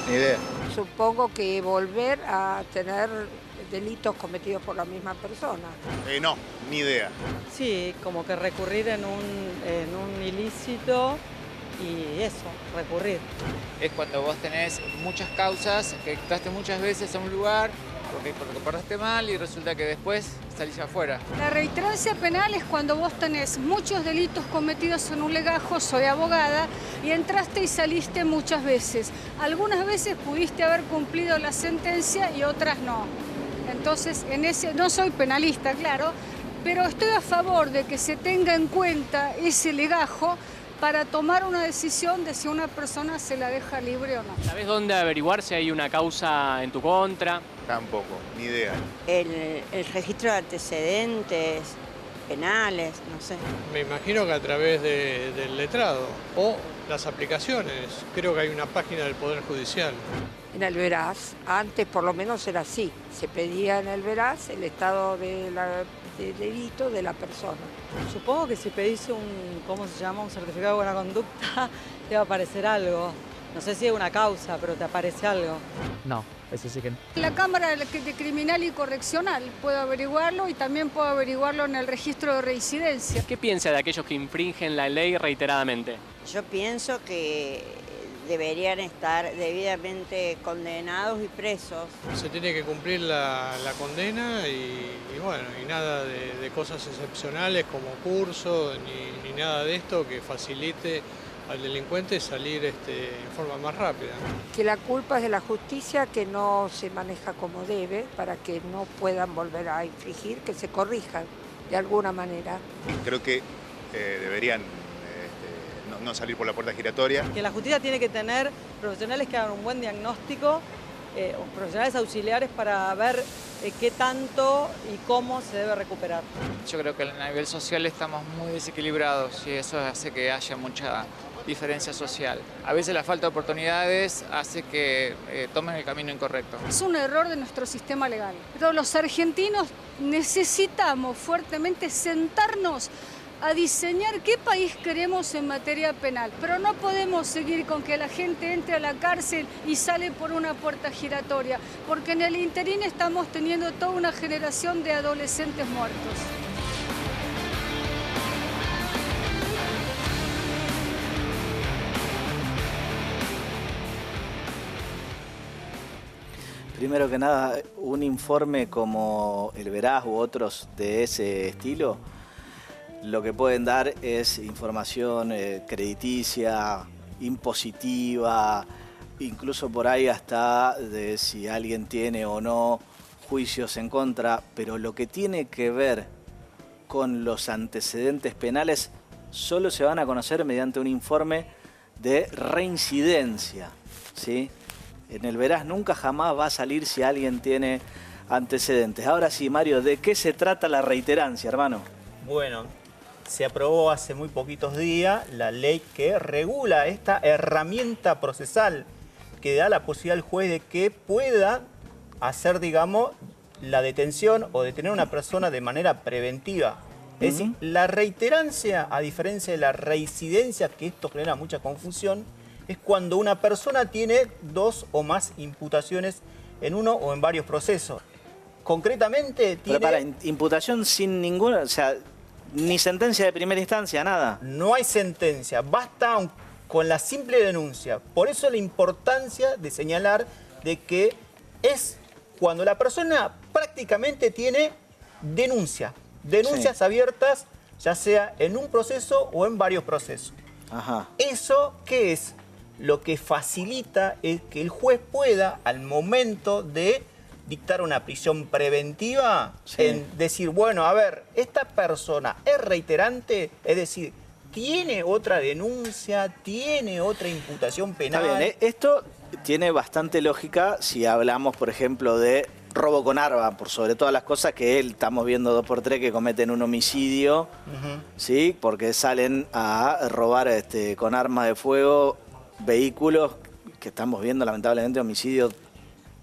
Ni idea. Supongo que volver a tener delitos cometidos por la misma persona. No, ni idea. Sí, como que recurrir en un ilícito y eso, recurrir. Es cuando vos tenés muchas causas, que actuaste muchas veces a un lugar, porque te portaste mal y resulta que después salís afuera. La reiterancia penal es cuando vos tenés muchos delitos cometidos en un legajo, soy abogada, y entraste y saliste muchas veces. Algunas veces pudiste haber cumplido la sentencia y otras no. Entonces, no soy penalista, claro, pero estoy a favor de que se tenga en cuenta ese legajo para tomar una decisión de si una persona se la deja libre o no. ¿Sabés dónde averiguar si hay una causa en tu contra? Tampoco, ni idea. El registro de antecedentes penales, no sé. Me imagino que a través del letrado o las aplicaciones. Creo que hay una página del Poder Judicial. En el Veraz, antes por lo menos era así. Se pedía en el Veraz el estado de delito de la persona. Supongo que si pedís ¿cómo se llama? Un certificado de buena conducta, te va a aparecer algo. No sé si es una causa, pero te aparece algo. No, eso sí que no. La Cámara de Criminal y Correccional puedo averiguarlo y también puedo averiguarlo en el registro de reincidencia. ¿Qué piensa de aquellos que infringen la ley reiteradamente? Yo pienso que deberían estar debidamente condenados y presos. Se tiene que cumplir la condena y nada de cosas excepcionales como curso ni nada de esto que facilite al delincuente salir en forma más rápida. Que la culpa es de la justicia, que no se maneja como debe para que no puedan volver a infringir, que se corrijan de alguna manera. Creo que deberían no salir por la puerta giratoria. Que la justicia tiene que tener profesionales que hagan un buen diagnóstico, profesionales auxiliares para ver qué tanto y cómo se debe recuperar. Yo creo que a nivel social estamos muy desequilibrados y eso hace que haya mucha diferencia social. A veces la falta de oportunidades hace que tomen el camino incorrecto. Es un error de nuestro sistema legal. Pero los argentinos necesitamos fuertemente sentarnos a diseñar qué país queremos en materia penal. Pero no podemos seguir con que la gente entre a la cárcel y sale por una puerta giratoria, porque en el interín estamos teniendo toda una generación de adolescentes muertos. Primero que nada, un informe como el Veraz u otros de ese estilo, lo que pueden dar es información crediticia, impositiva, incluso por ahí hasta de si alguien tiene o no juicios en contra, pero lo que tiene que ver con los antecedentes penales solo se van a conocer mediante un informe de reincidencia, ¿sí? En el Veraz nunca jamás va a salir si alguien tiene antecedentes. Ahora sí, Mario, ¿de qué se trata la reiterancia, hermano? Bueno, se aprobó hace muy poquitos días la ley que regula esta herramienta procesal que da la posibilidad al juez de que pueda hacer, digamos, la detención o detener a una persona de manera preventiva. Es decir, la reiterancia, a diferencia de la reincidencia, que esto genera mucha confusión, es cuando una persona tiene 2 o más imputaciones en uno o en varios procesos. Concretamente tiene... Pero para, imputación sin ninguna, o sea, ni sentencia de primera instancia, nada. No hay sentencia, basta con la simple denuncia. Por eso la importancia de señalar de que es cuando la persona prácticamente tiene denuncias abiertas, ya sea en un proceso o en varios procesos. Ajá. ¿Eso qué es? Lo que facilita es que el juez pueda, al momento de dictar una prisión preventiva, en decir, bueno, a ver, esta persona es reiterante, es decir, tiene otra denuncia, tiene otra imputación penal. Está bien, esto tiene bastante lógica si hablamos, por ejemplo, de robo con arma, por sobre todas las cosas que estamos viendo 2x3 que cometen un homicidio, ¿sí? Porque salen a robar con armas de fuego vehículos, que estamos viendo lamentablemente homicidios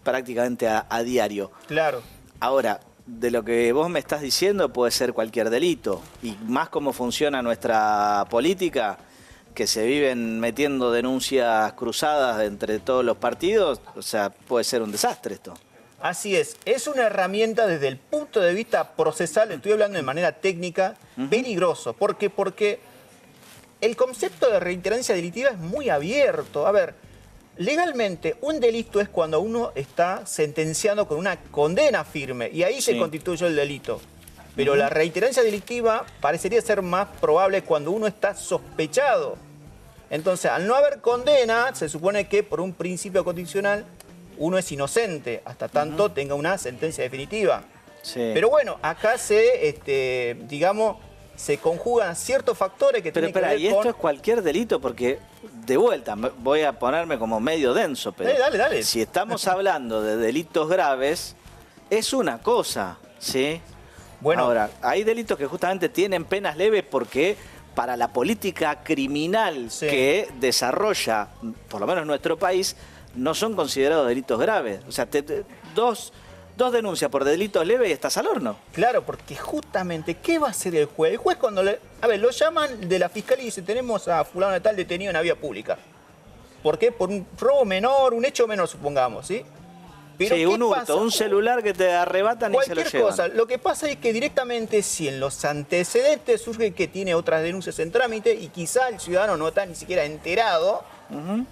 prácticamente a diario. Claro. Ahora, de lo que vos me estás diciendo puede ser cualquier delito, y más cómo funciona nuestra política, que se viven metiendo denuncias cruzadas entre todos los partidos, o sea, puede ser un desastre esto. Así es una herramienta desde el punto de vista procesal, estoy hablando de manera técnica, peligroso. ¿Por qué? Porque el concepto de reiterancia delictiva es muy abierto. A ver, legalmente un delito es cuando uno está sentenciando con una condena firme y ahí se constituye el delito. Pero la reiterancia delictiva parecería ser más probable cuando uno está sospechado. Entonces, al no haber condena, se supone que por un principio constitucional uno es inocente hasta tanto tenga una sentencia definitiva. Pero bueno, acá digamos, se conjugan ciertos factores que tienen que ver y esto es cualquier delito, porque de vuelta voy a ponerme como medio denso, pero dale. Si estamos hablando de delitos graves, es una cosa, ¿sí? Bueno. Ahora, hay delitos que justamente tienen penas leves porque para la política criminal que desarrolla, por lo menos nuestro país, no son considerados delitos graves. O sea, dos denuncias por delitos leves y estás al horno. Claro, porque justamente, ¿qué va a hacer el juez? El juez cuando lo llaman de la fiscalía y dice, tenemos a fulano de tal detenido en la vía pública. ¿Por qué? Por un robo menor, un hecho menor, supongamos, ¿sí? Pero sí, un hurto, un celular que te arrebatan y se lo llevan. Cualquier cosa. Lo que pasa es que directamente, si en los antecedentes surge que tiene otras denuncias en trámite y quizá el ciudadano no está ni siquiera enterado,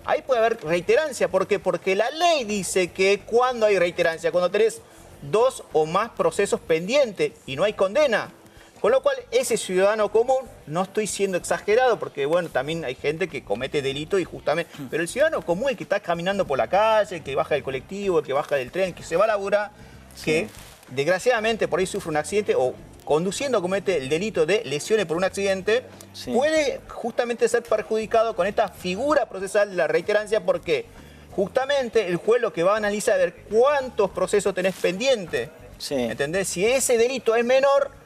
ahí puede haber reiterancia. ¿Por qué? Porque la ley dice que cuando hay reiterancia, cuando tenés 2 o más procesos pendientes y no hay condena. Con lo cual, ese ciudadano común, no estoy siendo exagerado, porque bueno, también hay gente que comete delito y justamente... Pero el ciudadano común, el que está caminando por la calle, el que baja del colectivo, el que baja del tren, el que se va a laburar, que desgraciadamente por ahí sufre un accidente o conduciendo comete el delito de lesiones por un accidente, puede justamente ser perjudicado con esta figura procesal de la reiterancia, porque justamente el juez lo que va a analizar es ver cuántos procesos tenés pendientes. ¿Entendés? Si ese delito es menor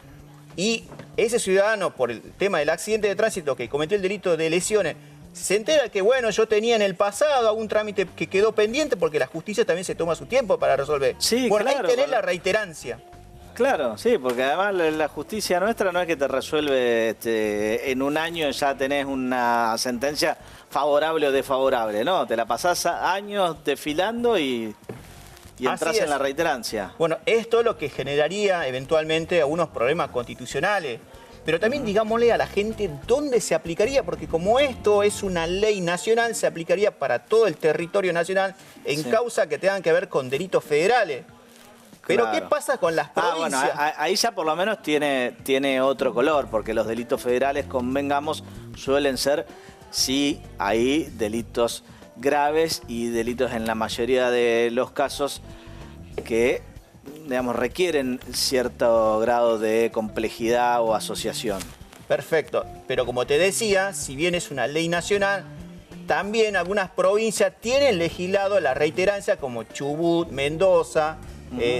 y ese ciudadano, por el tema del accidente de tránsito que cometió el delito de lesiones, se entera que, bueno, yo tenía en el pasado algún trámite que quedó pendiente, porque la justicia también se toma su tiempo para resolver. Bueno, ahí tenés la reiterancia. Claro, sí, porque además la justicia nuestra no es que te resuelve en un año ya tenés una sentencia favorable o desfavorable, ¿no? Te la pasás años desfilando y entras en la reiterancia. Bueno, esto es lo que generaría eventualmente algunos problemas constitucionales. Pero también digámosle a la gente dónde se aplicaría, porque como esto es una ley nacional, se aplicaría para todo el territorio nacional en causa que tengan que ver con delitos federales. Pero ¿qué pasa con las provincias? Bueno, ahí ya por lo menos tiene otro color, porque los delitos federales, convengamos, suelen ser, sí, hay delitos graves y delitos en la mayoría de los casos que, digamos, requieren cierto grado de complejidad o asociación. Perfecto, pero como te decía, si bien es una ley nacional, también algunas provincias tienen legislado la reiterancia, como Chubut, Mendoza,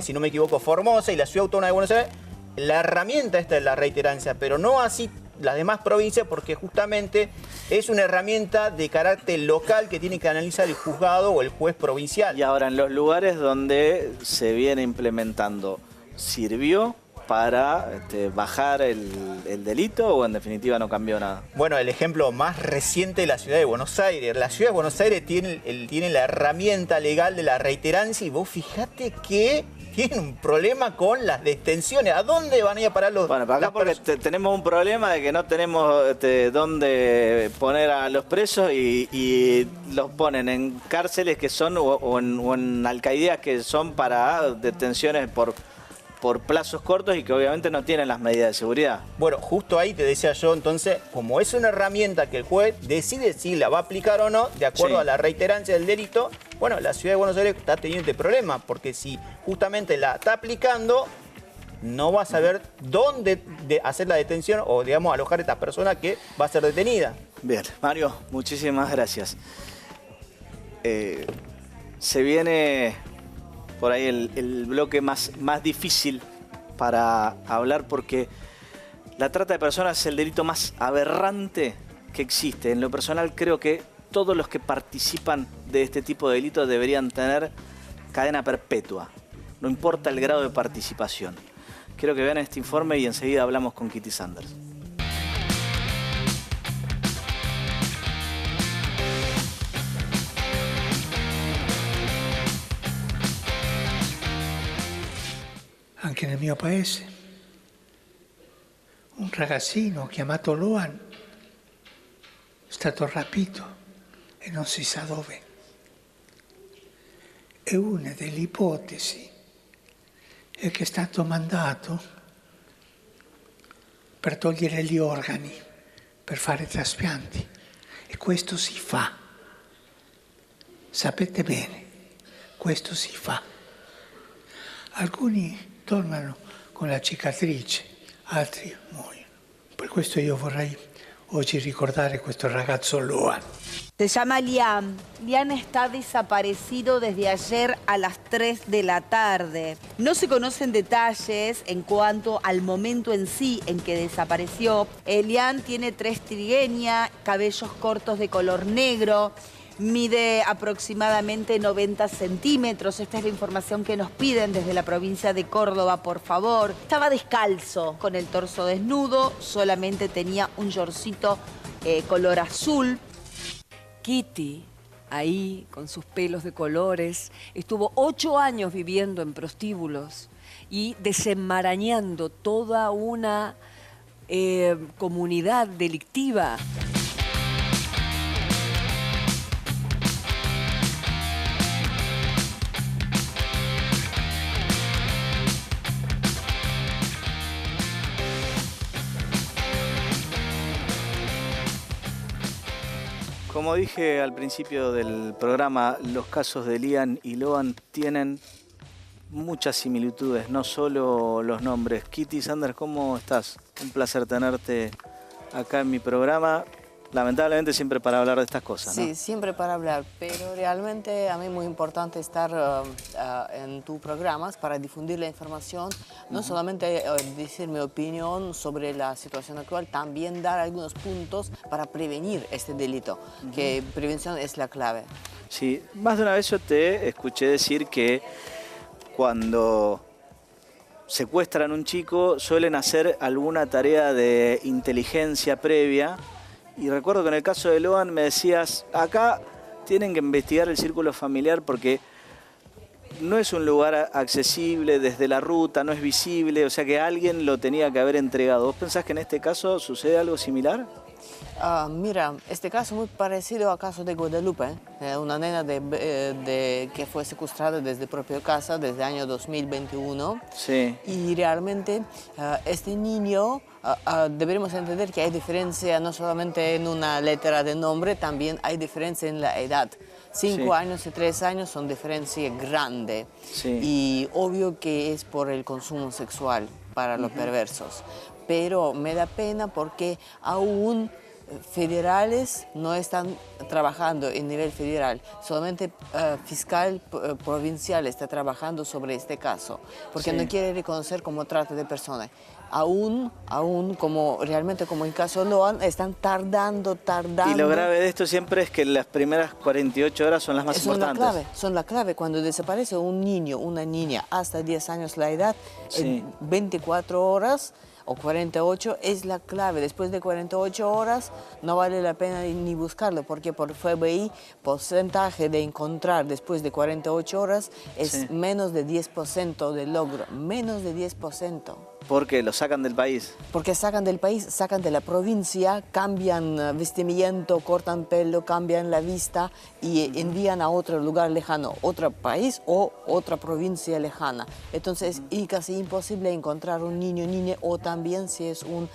si no me equivoco, Formosa y la Ciudad Autónoma de Buenos Aires. La herramienta esta es la reiterancia, pero no así las demás provincias, porque justamente es una herramienta de carácter local que tiene que analizar el juzgado o el juez provincial. Y ahora, en los lugares donde se viene implementando, ¿sirvió para bajar el delito o en definitiva no cambió nada? Bueno, el ejemplo más reciente de la ciudad de Buenos Aires. La ciudad de Buenos Aires tiene la herramienta legal de la reiterancia y vos fijate que tienen un problema con las detenciones. ¿A dónde van a ir a parar los...? Bueno, para acá porque tenemos un problema de que no tenemos dónde poner a los presos y los ponen en cárceles que son o en alcaldías que son para detenciones por plazos cortos y que obviamente no tienen las medidas de seguridad. Bueno, justo ahí te decía yo, entonces, como es una herramienta que el juez decide si la va a aplicar o no, de acuerdo a la reiterancia del delito, bueno, la ciudad de Buenos Aires está teniendo este problema, porque si justamente la está aplicando, no va a saber dónde hacer la detención o, digamos, alojar a esta persona que va a ser detenida. Bien, Mario, muchísimas gracias. Se viene por ahí el bloque más difícil para hablar porque la trata de personas es el delito más aberrante que existe. En lo personal creo que todos los que participan de este tipo de delitos deberían tener cadena perpetua, no importa el grado de participación. Quiero que vean este informe y enseguida hablamos con Kitty Sanders. Anche nel mio paese un ragazzino chiamato Loan è stato rapito e non si sa dove. E una delle ipotesi è che è stato mandato per togliere gli organi, per fare traspianti. E questo si fa. Sapete bene, questo si fa. Alcuni tornano con la cicatrice, altri muoiono. Per questo io vorrei oggi ricordare questo ragazzo Loan. Se llama Liam. Liam está desaparecido desde ayer a las 3 de la tarde. No se conocen detalles en cuanto al momento en sí en que desapareció. Liam tiene 3 trigueñas, cabellos cortos de color negro. Mide aproximadamente 90 centímetros. Esta es la información que nos piden desde la provincia de Córdoba, por favor. Estaba descalzo, con el torso desnudo, solamente tenía un shortcito color azul. Kitty, ahí, con sus pelos de colores, estuvo 8 años viviendo en prostíbulos y desenmarañando toda una comunidad delictiva. Como dije al principio del programa, los casos de Liam y Loan tienen muchas similitudes, no solo los nombres. Kitty Sanders, ¿cómo estás? Un placer tenerte acá en mi programa. Lamentablemente siempre para hablar de estas cosas, ¿no? Sí, siempre para hablar, pero realmente a mí es muy importante estar en tus programas para difundir la información, no solamente decir mi opinión sobre la situación actual, también dar algunos puntos para prevenir este delito, que prevención es la clave. Sí, más de una vez yo te escuché decir que cuando secuestran a un chico suelen hacer alguna tarea de inteligencia previa. Y recuerdo que en el caso de Loan me decías, acá tienen que investigar el círculo familiar porque no es un lugar accesible desde la ruta, no es visible, o sea que alguien lo tenía que haber entregado. ¿Vos pensás que en este caso sucede algo similar? Mira, este caso es muy parecido al caso de Guadalupe, una nena que fue secuestrada desde propia casa desde el año 2021. Sí. Y realmente este niño, deberíamos entender que hay diferencia no solamente en una letra de nombre, también hay diferencia en la edad. 5 años y 3 años son diferencia grande. Sí. Y obvio que es por el consumo sexual para los perversos. Pero me da pena porque aún federales no están trabajando en nivel federal, solamente fiscal provincial está trabajando sobre este caso, porque no quiere reconocer como trata de personas. Aún como realmente como el caso Loan, están tardando. Y lo grave de esto siempre es que las primeras 48 horas son las más importantes. Son la clave. Cuando desaparece un niño, una niña, hasta 10 años la edad, en 24 horas o 48 es la clave. Después de 48 horas no vale la pena ni buscarlo, porque por FBI porcentaje de encontrar después de 48 horas es menos de 10% de logro, menos de 10%. Porque lo sacan del país. Porque sacan del país, sacan de la provincia, cambian vestimiento, cortan pelo, cambian la vista y envían a otro lugar lejano, otro país o otra provincia lejana. Entonces es casi imposible encontrar un niño, niña, o también si es un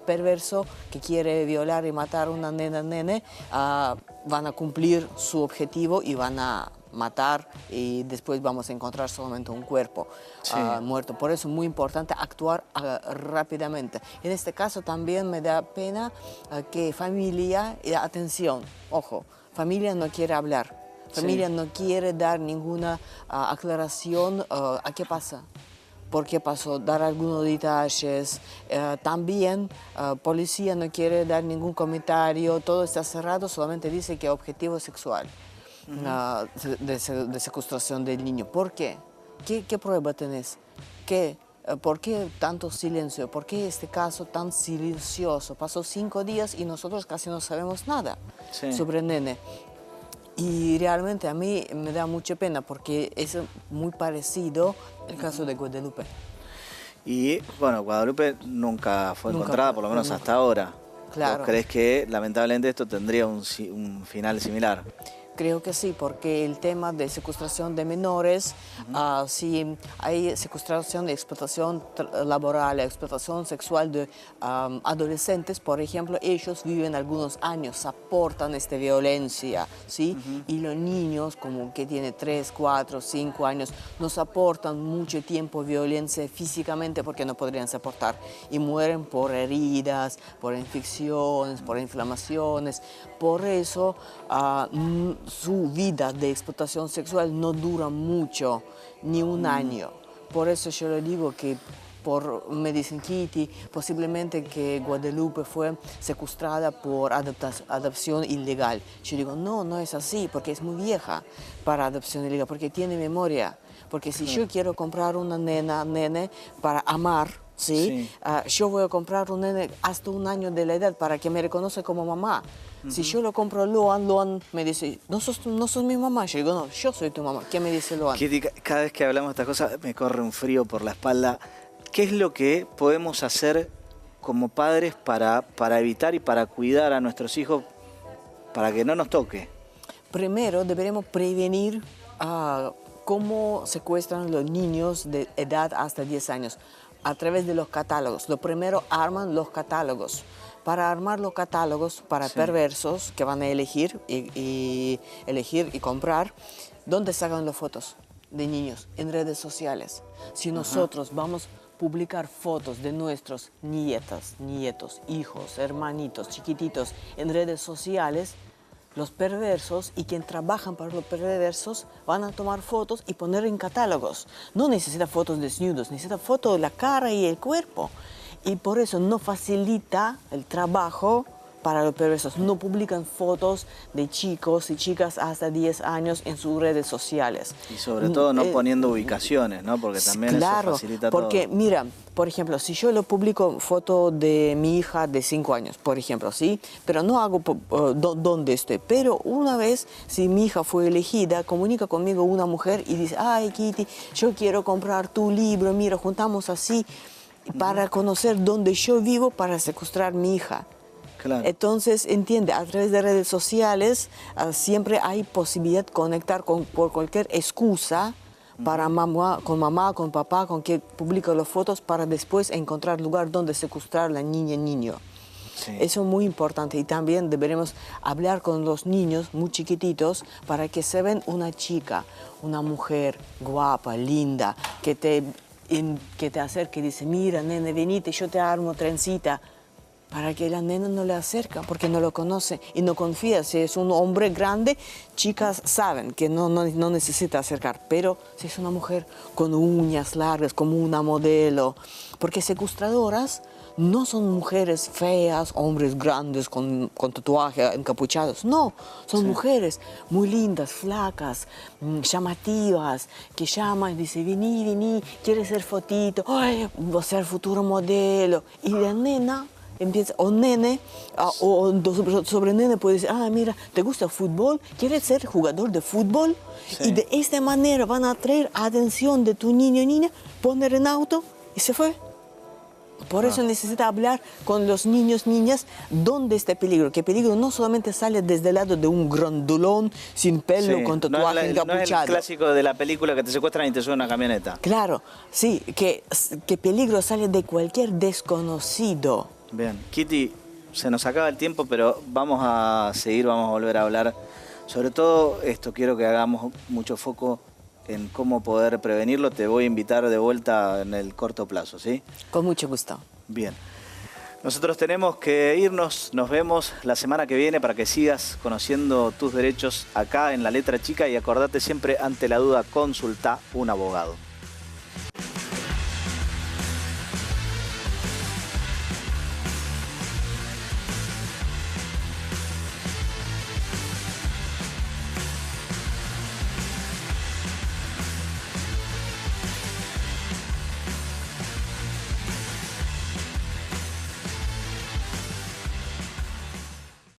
perverso que quiere violar y matar a una nena, nene, van a cumplir su objetivo y van a matar y después vamos a encontrar solamente un cuerpo muerto. Por eso es muy importante actuar rápidamente. En este caso también me da pena que familia, atención, ojo, familia no quiere hablar, familia no quiere dar ninguna aclaración a qué pasa. ¿Por qué pasó? Dar algunos detalles. También policía no quiere dar ningún comentario, todo está cerrado, solamente dice que objetivo sexual. De secuestración del niño. ¿Por qué? ¿Qué prueba tenés? ¿Por qué tanto silencio? ¿Por qué este caso tan silencioso? Pasó 5 días y nosotros casi no sabemos nada sobre el nene. Y realmente a mí me da mucha pena porque es muy parecido al caso de Guadalupe. Y bueno, Guadalupe nunca fue encontrada, por lo menos hasta ahora. Claro. ¿Vos crees que lamentablemente esto tendría un final similar? Creo que sí, porque el tema de secuestración de menores, si hay secuestración de explotación laboral, explotación sexual de adolescentes, por ejemplo, ellos viven algunos años, aportan esta violencia, ¿sí? Y los niños, como que tienen 3, 4, 5 años, nos aportan mucho tiempo violencia físicamente porque no podrían soportar y mueren por heridas, por infecciones, por inflamaciones. Por eso su vida de explotación sexual no dura mucho, ni un año. Por eso yo le digo que me dicen Kitty, posiblemente que Guadalupe fue secuestrada por adopción ilegal. Yo digo, no es así, porque es muy vieja para adopción ilegal, porque tiene memoria. Porque si yo quiero comprar una nene para amar, yo voy a comprar un nene hasta 1 año de la edad para que me reconozca como mamá. Si yo lo compro Loan me dice, no sos mi mamá. Yo digo, no, yo soy tu mamá. ¿Qué me dice Loan? Kitty, cada vez que hablamos de estas cosas me corre un frío por la espalda. ¿Qué es lo que podemos hacer como padres para evitar y para cuidar a nuestros hijos para que no nos toque? Primero deberemos prevenir cómo secuestran los niños de edad hasta 10 años a través de los catálogos. Lo primero, arman los catálogos. Para armar los catálogos para perversos que van a elegir y comprar, ¿dónde sacan las fotos de niños? En redes sociales. Si nosotros vamos a publicar fotos de nuestros nietos, hijos, hermanitos, chiquititos en redes sociales, los perversos y quienes trabajan para los perversos van a tomar fotos y poner en catálogos. No necesita fotos desnudos, necesita fotos de la cara y el cuerpo. Y por eso no facilita el trabajo para los perversos. No publican fotos de chicos y chicas hasta 10 años en sus redes sociales. Y sobre todo no poniendo ubicaciones, ¿no? Porque también eso facilita todo. Porque mira, por ejemplo, si yo lo publico foto de mi hija de 5 años, por ejemplo, ¿sí? Pero no hago dónde estoy. Pero una vez, si mi hija fue elegida, comunica conmigo una mujer y dice, ay, Kitty, yo quiero comprar tu libro, mira, juntamos así para conocer dónde yo vivo para secuestrar a mi hija. Claro. Entonces, entiende, a través de redes sociales siempre hay posibilidad de conectar por cualquier excusa para con mamá, con papá, con quien publica las fotos para después encontrar lugar donde secuestrar a la niña, niño. Eso es muy importante y también deberemos hablar con los niños muy chiquititos para que se ven una chica, una mujer guapa, linda, que te acerque y dice, mira, nene, venite, yo te armo trencita. para que la nena no le acerca, porque no lo conoce y no confía. Si es un hombre grande, chicas saben que no necesita acercar, pero si es una mujer con uñas largas, como una modelo, porque secuestradoras no son mujeres feas, hombres grandes con tatuajes encapuchados, no, son mujeres muy lindas, flacas, llamativas, que llaman y dicen, vení, ¿quieres ser fotito? Ay, voy a ser futuro modelo. Y la nena empieza, o nene, o sobre nene puede decir, mira, ¿te gusta el fútbol? ¿Quieres ser jugador de fútbol? Sí. Y de esta manera van a atraer atención de tu niño o niña, poner en auto y se fue. Por eso necesita hablar con los niños, niñas, dónde está el peligro. Que el peligro no solamente sale desde el lado de un grandulón sin pelo, con tatuaje encapuchado. No es el clásico de la película que te secuestran y te suben a una camioneta. Claro, sí, que peligro sale de cualquier desconocido. Bien, Kitty, se nos acaba el tiempo, pero vamos a seguir, vamos a volver a hablar. Sobre todo esto, quiero que hagamos mucho foco en cómo poder prevenirlo. Te voy a invitar de vuelta en el corto plazo, ¿sí? Con mucho gusto. Bien. Nosotros tenemos que irnos, nos vemos la semana que viene para que sigas conociendo tus derechos acá en La Letra Chica y acordate siempre, ante la duda, consulta un abogado.